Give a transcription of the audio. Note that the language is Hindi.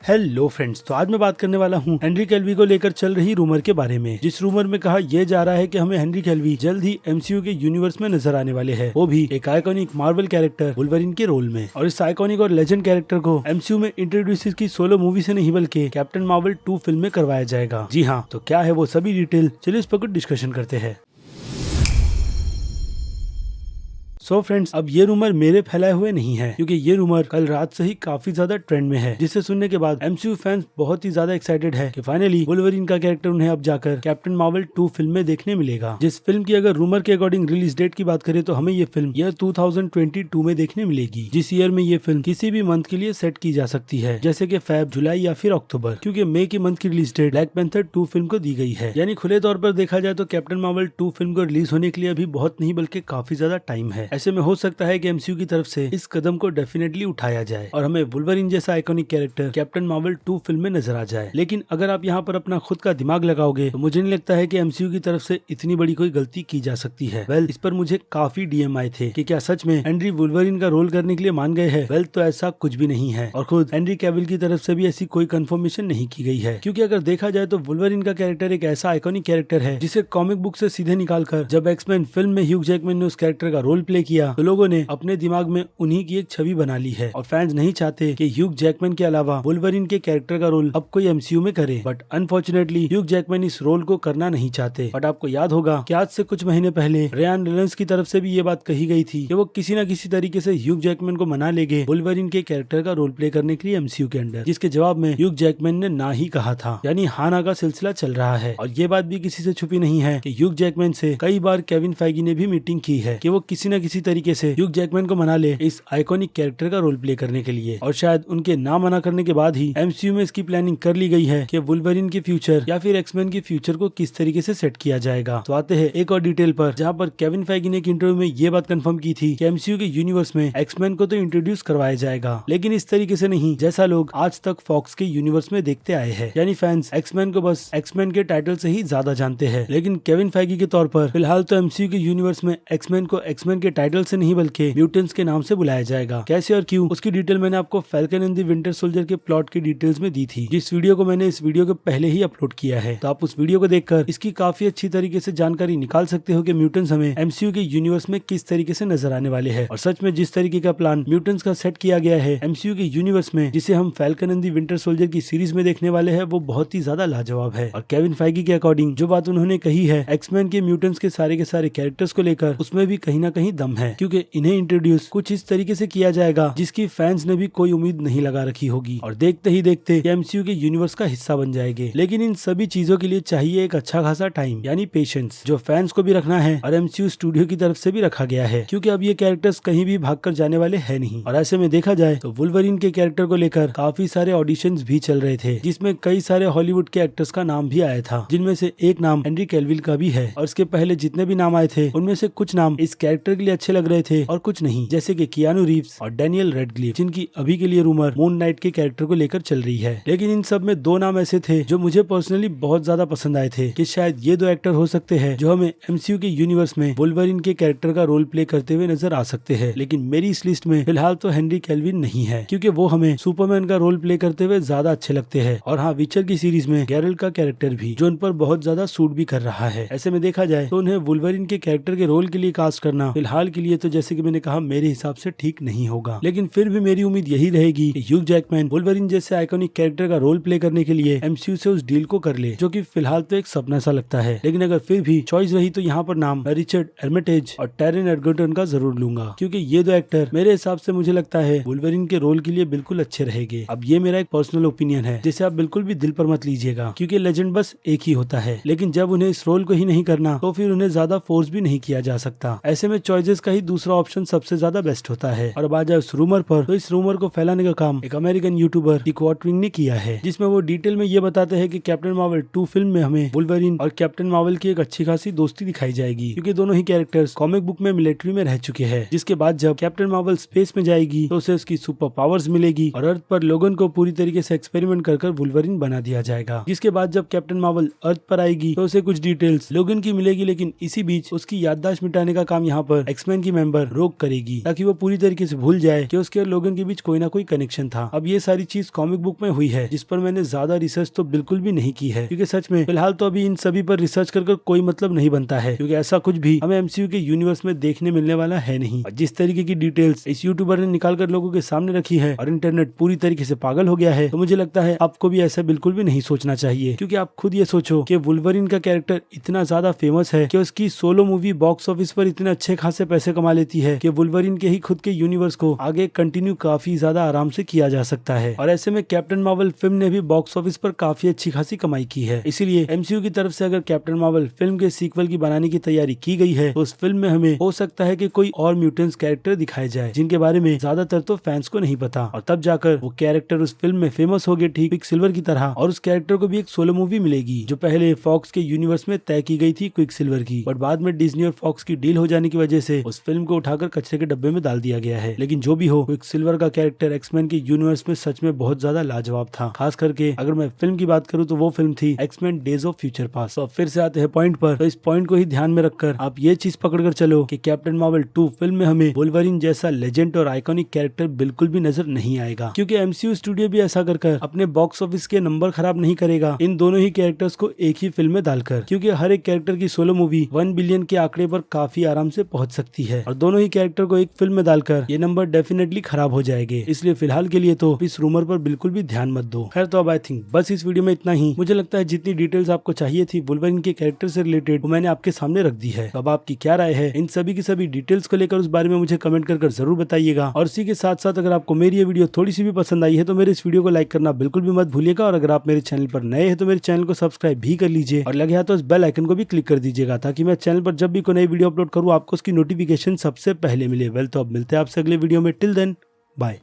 हेलो फ्रेंड्स, तो आज मैं बात करने वाला हूँ हेनरी कैविल को लेकर चल रही रूमर के बारे में। जिस रूमर में कहा यह जा रहा है कि हमें हेनरी कैविल जल्द ही एमसीयू के यूनिवर्स में नजर आने वाले हैं, वो भी एक आइकॉनिक मार्वल कैरेक्टर वुल्वरीन के रोल में। और इस आइकॉनिक और लेजेंड कैरेक्टर को एमसीयू में इंट्रोड्यूस की सोलो मूवी से नहीं बल्कि कैप्टन मार्वल 2 फिल्म में करवाया जाएगा। जी हाँ, तो क्या है वो सभी डिटेल, चलिए इस पर कुछ डिस्कशन करते हैं। सो फ्रेंड्स, अब ये रूमर मेरे फैलाए हुए नहीं है, क्योंकि ये रूमर कल रात से ही काफी ज्यादा ट्रेंड में है, जिसे सुनने के बाद एमसीयू फैंस बहुत ही ज्यादा एक्साइटेड है कि फाइनली वुल्वरीन का कैरेक्टर उन्हें अब जाकर कैप्टन मार्वल 2 फिल्म में देखने मिलेगा। जिस फिल्म की अगर रूमर के अकॉर्डिंग रिलीज डेट की बात करें तो हमें ये फिल्म ईयर 2022 में देखने मिलेगी। जिस ईयर में ये फिल्म किसी भी मंथ के लिए सेट की जा सकती है, जैसे की फेब, जुलाई या फिर अक्टूबर, क्योंकि मई की मंथ की release date Black Panther 2 film को दी गई है। यानी खुले तौर पर देखा जाए तो कैप्टन मार्वल 2 फिल्म को रिलीज होने के लिए अभी बहुत नहीं बल्कि काफी ज्यादा टाइम है। ऐसे में हो सकता है कि एमसीयू की तरफ से इस कदम को डेफिनेटली उठाया जाए और हमें वुल्वरीन जैसा iconic character captain Marvel 2 film में नजर आ जाए। लेकिन अगर आप यहाँ पर अपना खुद का दिमाग लगाओगे तो मुझे नहीं लगता है कि एमसीयू की तरफ से इतनी बड़ी कोई गलती की जा सकती है। इस पर मुझे काफी डीएम आए थे कि क्या सच में हेनरी वुल्वरीन का रोल करने के लिए मान गए हैं। तो ऐसा कुछ भी नहीं है और खुद हेनरी कैविल की तरफ से भी ऐसी कोई कंफर्मेशन नहीं की गई है, क्योंकि अगर देखा जाए तो वुल्वरीन का कैरेक्टर एक ऐसा आइकॉनिक कैरेक्टर है जिसे कॉमिक बुक से सीधे निकालकर जब एक्समैन फिल्म में ह्यूग जैकमैन ने उस कैरेक्टर का रोल प्ले किया तो लोगों ने अपने दिमाग में उन्हीं की एक छवि बना ली है और फैंस नहीं चाहते कि ह्यूग जैकमैन के अलावा वुल्वरीन के कैरेक्टर का रोल अब कोई एमसीयू में करे। बट अनफॉर्चुनेटली ह्यूग जैकमैन इस रोल को करना नहीं चाहते। बट आपको याद होगा कि आज से कुछ महीने पहले रियान रेनॉल्ड्स की तरफ से भी ये बात कही गई थी कि वो किसी न किसी तरीके से ह्यूग जैकमैन को मना लेंगे वुल्वरीन के कैरेक्टर का रोल प्ले करने के लिए एमसीयू के अंदर, जिसके जवाब में ह्यूग जैकमैन ने ना ही कहा था। यानी हाँ ना का सिलसिला चल रहा है और ये बात भी किसी से छुपी नहीं है कि ह्यूग जैकमैन से कई बार केविन फेगी ने भी मीटिंग की है कि वो किसी न किसी तरीके से ह्यूग जैकमैन को मना ले इस आइकॉनिक कैरेक्टर का रोल प्ले करने के लिए। और शायद उनके ना मना करने के बाद ही एमसीयू में इसकी प्लानिंग कर ली गई है कि वुल्वरीन के फ्यूचर या फिर एक्समैन के फ्यूचर को किस तरीके से सेट किया जाएगा। तो आते हैं एक और डिटेल पर, जहां पर केविन फेगी ने एक इंटरव्यू में ये बात कंफर्म की थी कि एमसीयू के यूनिवर्स में एक्समैन को तो इंट्रोड्यूस करवाया जाएगा, लेकिन इस तरीके से नहीं जैसा लोग आज तक फॉक्स के यूनिवर्स में देखते आए हैं। यानी फैंस एक्समैन को बस एक्समैन के टाइटल से ही ज्यादा जानते हैं, लेकिन केविन फेगी के तौर पर फिलहाल तो एमसीयू के यूनिवर्स में एक्समैन को एक्समैन के टाइटल से नहीं बल्कि म्यूटेंट्स के नाम से बुलाया जाएगा। कैसे और क्यों, उसकी डिटेल मैंने आपको falcon and the winter soldier के प्लॉट की डिटेल्स में दी थी, जिस वीडियो को मैंने इस वीडियो के पहले ही अपलोड किया है। तो आप उस वीडियो को देखकर इसकी काफी अच्छी तरीके से जानकारी निकाल सकते हो कि म्यूटेंट्स हमें एमसीयू के यूनिवर्स में किस तरीके से नजर आने वाले हैं। और सच में जिस तरीके का प्लान म्यूटेंट्स का सेट किया गया है एमसीयू के यूनिवर्स में, जिसे हम falcon and the winter soldier की सीरीज में देखने वाले हैं, वो बहुत ही ज्यादा लाजवाब है। और केविन फेगी के अकॉर्डिंग जो बात उन्होंने कही है एक्समैन के म्यूटेंट्स के सारे कैरेक्टर्स को लेकर, उसमें भी कहीं ना कहीं दम है, क्योंकि इन्हें इंट्रोड्यूस कुछ इस तरीके से किया जाएगा जिसकी फैंस ने भी कोई उम्मीद नहीं लगा रखी होगी और देखते ही देखते एमसीयू के यूनिवर्स का हिस्सा बन जाएंगे। लेकिन इन सभी चीजों के लिए चाहिए एक अच्छा खासा टाइम, यानी पेशेंस, जो फैंस को भी रखना है और एमसीयू स्टूडियो की तरफ से भी रखा गया है, क्योंकि अब ये कैरेक्टर्स कहीं भी भागकर जाने वाले हैं नहीं। और ऐसे में देखा जाए तो वुल्वरीन के कैरेक्टर को लेकर काफी सारे ऑडिशंस भी चल रहे थे, जिसमें कई सारे हॉलीवुड के एक्टर्स का नाम भी आया था, जिनमें से एक नाम हेनरी कैविल का भी है। और इसके पहले जितने भी नाम आए थे उनमें से कुछ नाम इस कैरेक्टर के लिए अच्छे लग रहे थे और कुछ नहीं, जैसे कि कियानू रीव्स और डैनियल रेडक्लिफ, जिनकी अभी के लिए रूमर मून नाइट के कैरेक्टर को लेकर चल रही है। लेकिन इन सब में दो नाम ऐसे थे जो मुझे पर्सनली बहुत ज्यादा पसंद आए थे कि शायद ये दो एक्टर हो सकते हैं जो हमें एमसीयू के यूनिवर्स में वुल्वरीन के कैरेक्टर का रोल प्ले करते हुए नजर आ सकते हैं। लेकिन मेरी इस लिस्ट में फिलहाल तो हेनरी कैविल नहीं है, क्योंकि वो हमें सुपरमैन का रोल प्ले करते हुए ज्यादा अच्छे लगते हैं। और हाँ, विचर की सीरीज में गैरल का कैरेक्टर भी, जो उन पर बहुत ज्यादा सूट भी कर रहा है। ऐसे में देखा जाए तो उन्हें वुल्वरीन के कैरेक्टर के रोल के लिए कास्ट करना फिलहाल के लिए तो, जैसे कि मैंने कहा, मेरे हिसाब से ठीक नहीं होगा। लेकिन फिर भी मेरी उम्मीद यही रहेगी कि ह्यूग जैकमैन वुल्वरीन जैसे आइकॉनिक कैरेक्टर का रोल प्ले करने के लिए एमसीयू से उस डील को कर ले, जो कि फिलहाल तो एक सपना सा लगता है। लेकिन अगर फिर भी चॉइस रही तो यहाँ पर नाम रिचर्ड आर्मिटेज और टैरन एडगर्टन का जरूर लूंगा, क्योंकि ये दो एक्टर मेरे हिसाब से मुझे लगता है वुल्वरीन के रोल के लिए बिल्कुल अच्छे रहेंगे। अब ये मेरा एक पर्सनल ओपिनियन है, जिसे आप बिल्कुल भी दिल पर मत लीजिएगा, क्योंकि लेजेंड बस एक ही होता है। लेकिन जब उन्हें इस रोल को ही नहीं करना तो फिर उन्हें ज्यादा फोर्स भी नहीं किया जा सकता। ऐसे में चॉइसेस का ही दूसरा ऑप्शन सबसे ज्यादा बेस्ट होता है। और अब आ जाए इस रूमर पर, तो इस रूमर को फैलाने का काम एक अमेरिकन यूट्यूबर दी क्वार्टरिंग ने किया है, जिसमें वो डिटेल में ये बताते हैं कि कैप्टन मार्वल 2 फिल्म में हमें वुल्वरीन और कैप्टन मार्वल की एक अच्छी खासी दोस्ती दिखाई जाएगी, क्योंकि दोनों ही कैरेक्टर्स कॉमिक बुक में मिलिट्री में रह चुके हैं। जिसके बाद जब कैप्टन मार्वल स्पेस में जाएगी तो उसे उसकी सुपर पावर्स मिलेगी और अर्थ पर लोगन को पूरी तरीके से एक्सपेरिमेंट कर वुल्वरीन बना दिया जाएगा। जिसके बाद जब कैप्टन मार्वल अर्थ पर आएगी तो उसे कुछ डिटेल्स लोगन की मिलेगी, लेकिन इसी बीच उसकी याददाश्त मिटाने का काम यहाँ पर एक्समैन की मेंबर रोक करेगी ताकि वो पूरी तरीके से भूल जाए कि उसके और लोगन के बीच कोई ना कोई कनेक्शन था। अब ये सारी चीज कॉमिक बुक में हुई है, जिस पर मैंने ज्यादा रिसर्च तो बिल्कुल भी नहीं की है, क्योंकि सच में फिलहाल तो अभी इन सभी पर रिसर्च कर कोई मतलब नहीं बनता है, क्योंकि ऐसा कुछ भी हमें एमसीयू के यूनिवर्स में देखने मिलने वाला है नहीं। और जिस तरीके की डिटेल्स इस यूट्यूबर ने निकाल कर लोगों के सामने रखी है और इंटरनेट पूरी तरीके से पागल हो गया है, तो मुझे लगता है आपको भी ऐसा बिल्कुल भी नहीं सोचना चाहिए। क्योंकि आप खुद ये सोचो कि वुल्वरीन का कैरेक्टर इतना ज्यादा फेमस है कि उसकी सोलो मूवी बॉक्स ऑफिस पर इतने अच्छे खासे पैसे कमा लेती है कि वुल्वरीन के ही खुद के यूनिवर्स को आगे कंटिन्यू काफी ज्यादा आराम से किया जा सकता है। और ऐसे में कैप्टन मार्वल फिल्म ने भी बॉक्स ऑफिस पर काफी अच्छी खासी कमाई की है। इसीलिए एमसीयू की तरफ से अगर कैप्टन मार्वल फिल्म के सीक्वल की बनाने की तैयारी की गई है, तो उस फिल्म में हमें हो सकता है कि कोई और म्यूटेंट्स कैरेक्टर दिखाए जाए जिनके बारे में ज्यादातर तो फैंस को नहीं पता, और तब जाकर वो कैरेक्टर उस फिल्म में फेमस हो गए ठीक क्विकसिल्वर की तरह। और उस कैरेक्टर को भी एक सोलो मूवी मिलेगी जो पहले फॉक्स के यूनिवर्स में तय की गई थी क्विकसिल्वर की, बट बाद में डिज्नी और फॉक्स की डील हो जाने की वजह से उस फिल्म को उठाकर कचरे के डब्बे में डाल दिया गया है। लेकिन जो भी हो, क्विकसिल्वर का कैरेक्टर एक्समैन के यूनिवर्स में सच में बहुत ज्यादा लाजवाब था। खास करके अगर मैं फिल्म की बात करूँ तो वो फिल्म थी X Men Days of Future Past. तो फिर से आते हैं पॉइंट पर, तो इस पॉइंट को ही ध्यान में रखकर आप ये चीज पकड़कर चलो कि कैप्टन मार्वल 2 फिल्म में हमें वुल्वरीन जैसा लेजेंड और आइकॉनिक कैरेक्टर बिल्कुल भी नजर नहीं आएगा, क्योंकि एमसीयू स्टूडियो भी ऐसा कर अपने बॉक्स ऑफिस के नंबर खराब नहीं करेगा इन दोनों ही कैरेक्टर्स को एक ही फिल्म में डालकर, क्योंकि हर एक कैरेक्टर की सोलो मूवी 1 बिलियन के आंकड़े पर काफी आराम से पहुंच सकती है, और दोनों ही कैरेक्टर को एक फिल्म में डालकर ये नंबर डेफिनेटली खराब हो जाएंगे। इसलिए फिलहाल के लिए तो इस रूमर पर बिल्कुल भी ध्यान मत दो। खैर, तो अब आई थिंक बस इस वीडियो में इतना ही। मुझे लगता है जितनी डिटेल्स आपको चाहिए थी वुल्वरीन के कैरेक्टर से रिलेटेड वो मैंने आपके सामने रख दी है। तो अब आपकी क्या राय है इन सभी की सभी डिटेल्स को लेकर, उस बारे में मुझे कमेंट कर जरूर बताइएगा। और इसी के साथ साथ अगर आपको मेरी ये वीडियो थोड़ी सी भी पसंद आई है तो मेरे इस वीडियो को लाइक करना बिल्कुल भी मत भूलिएगा। और अगर आप मेरे चैनल पर नए हैं तो मेरे चैनल को सब्सक्राइब भी कर लीजिए, और लगे हाथ तो इस बेल आइकन को भी क्लिक कर दीजिएगा, ताकि मैं चैनल पर जब भी कोई नई वीडियो अपलोड करूँ आपको उसकी नोटिफिकेशन सबसे पहले मिले। वेल, तो अब मिलते हैं आपसे अगले वीडियो में। Till then, bye.